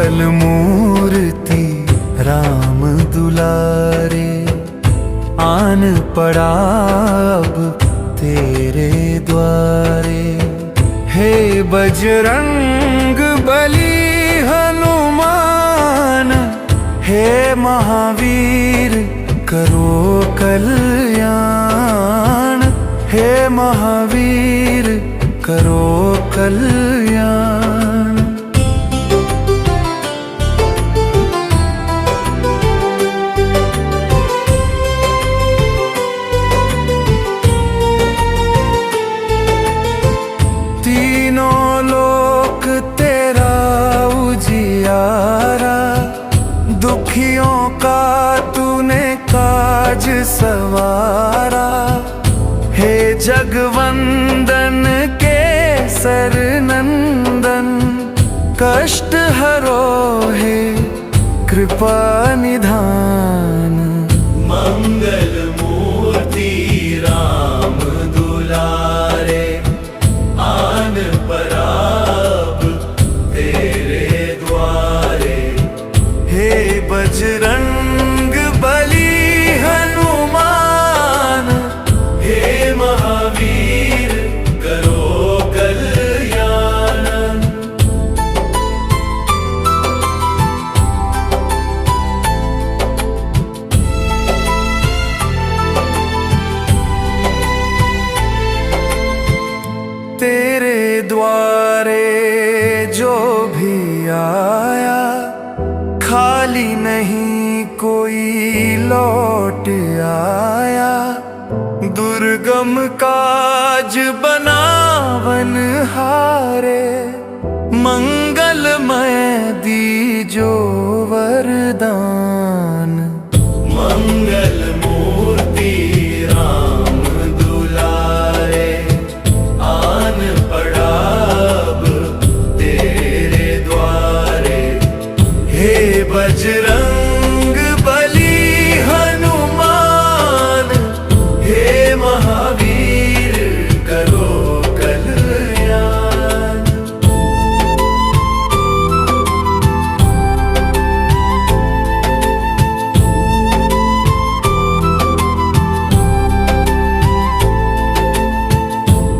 मंगल मूर्ति राम दुलारे, आन पड़ा अब तेरे द्वारे। हे बजरंग बली हनुमान, हे महावीर करो कल्याण, हे महावीर करो कल्याण। तीनों लोक तेरा उजियारा, दुखियों का तूने काज सवारा। हे जगवंदन केसर नंदन, कष्ट हरो हे कृपा निधान। मंगल मूर्ति राम दुलारे, आन पड़ा अब तेरे द्वारे। हे बजरंग बली हनुमान, हे महावीर करो कल्याण। तेरे द्वारे जो भी आया, खाली नहीं कोई लौट आया। दुर्गम काज बनावन हारे, मंगलमय दीजो वरदान। मंगल मूर्ति राम दुलारे, आन पड़ा अब तेरे द्वारे। हे बजरंग बली हनुमान, हे महावीर करो कल्याण।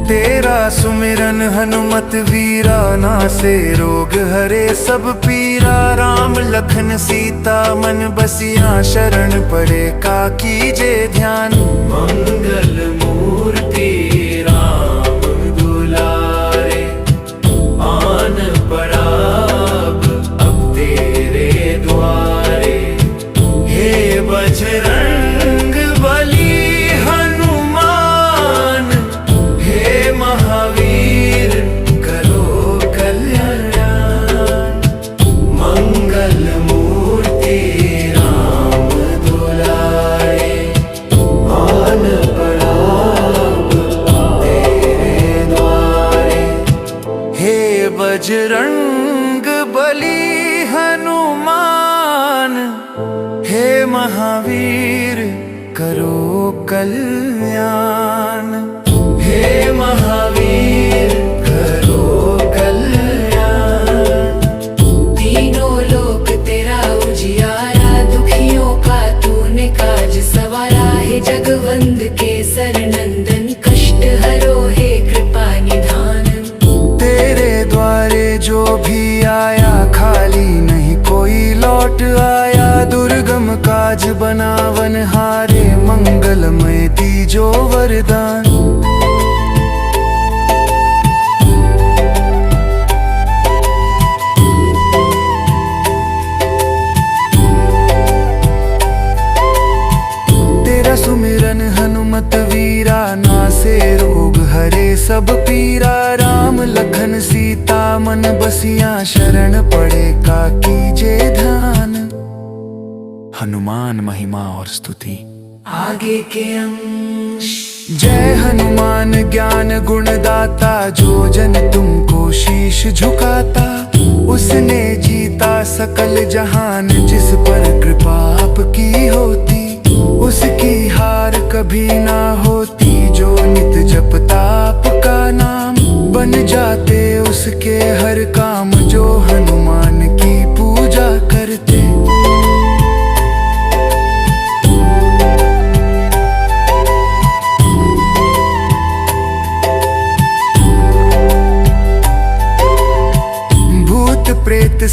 तेरा सुमिरन हनुमत वीरा, नासे रोग हरे सब पीरा। राम लखन सीता मन बसिया, शरण पड़े का कीजे ध्यान। मंगल मूर्ति राम दुलारे, आन पड़ा अब तेरे द्वारे। हे बजरंग बली हनुमान, हे महावीर करो कल्याण। मंगल मूर्ति राम दुलारे, आन पड़ा तेरे द्वारे। हे बजरंग बली हनुमान, हे महावीर करो कल्याण। हे महावीर करो कल्याण। तीनों लोक तेरा उजियारा, दुखियों का तूने काज सवारा। हे जगवंद केसर नंदन, कष्ट हरो हे कृपा निधान। तेरे द्वारे जो भी आया, खाली नहीं कोई लौट आया। दुर्गम काज बनावन हारे, मंगलमय दीजो वरदान। तेरा सुमिरन हनुमत वीरा, नासे रोग हरे सब पीरा। राम लखन सीता मन बसिया, शरण पड़े का कीजे ध्यान। हनुमान महिमा और स्तुति आगे के अंश। जय हनुमान ज्ञान गुण दाता, जो जन तुमको शीश झुकाता। उसने जीता सकल जहान, जिस पर कृपा आपकी होती। उसकी हार कभी ना होती, जो नित जपता आपका नाम। बन जाते उसके हर काम, जो हनुमान की पूजा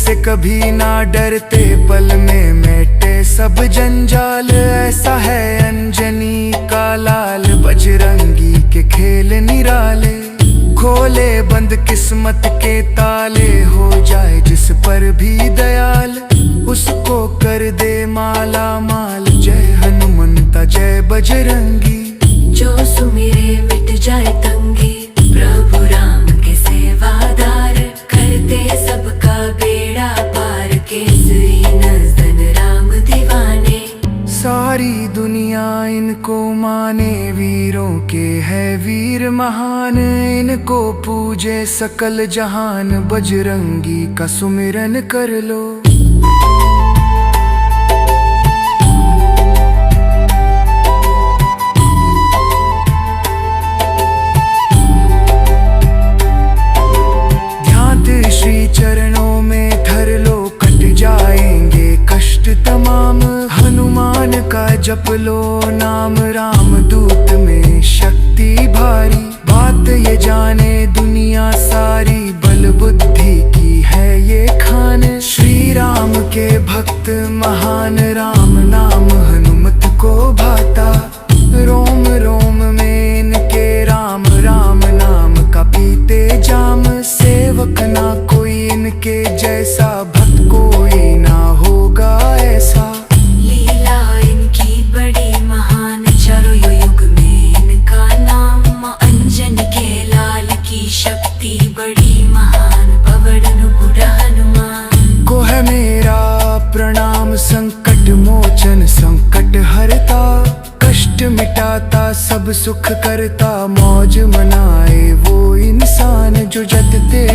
से कभी ना डरते, पल में मेटे सब जंजाल। ऐसा है अंजनी का लाल, बजरंगी के खेल निराले। खोले बंद किस्मत के ताले, हो जाए जिस पर भी दयाल, उसको कर दे माला माल। जय हनुमंता जय बजरंगी, जो सुमिरे मिट जाए तंगी। प्रभु राम के सेवादार, करते सबका बेड़ा पार। केसरी नंदन राम दीवाने, सारी दुनिया इनको माने। वीरों के है वीर महान, इनको पूजे सकल जहान। बजरंगी का सुमिरन कर लो। श्री चरणों में धर लो, कट जाएंगे कष्ट तमाम। हनुमान का जप लो नाम, राम दूत में शक्ति भारी। बात ये जाने दुनिया सारी, बल बुद्धि की है ये खान। श्री राम के भक्त महान, राम नाम हनुमत को भाता। रोम रोम में इनके राम, राम नाम का पीते जाम। सेवक ना कोई इनके जैसा, भक्त कोई ना होगा ऐसा। लीला इनकी बड़ी महान, चारों युग में इनका नाम। अंजन के लाल की शक्ति बड़ी महान, पवन नुपुर हनुमान। को है मेरा प्रणाम, संकट मोचन संकट हरता। कष्ट मिटाता सब सुख करता, मौज मनाए वो इंसान जो जतते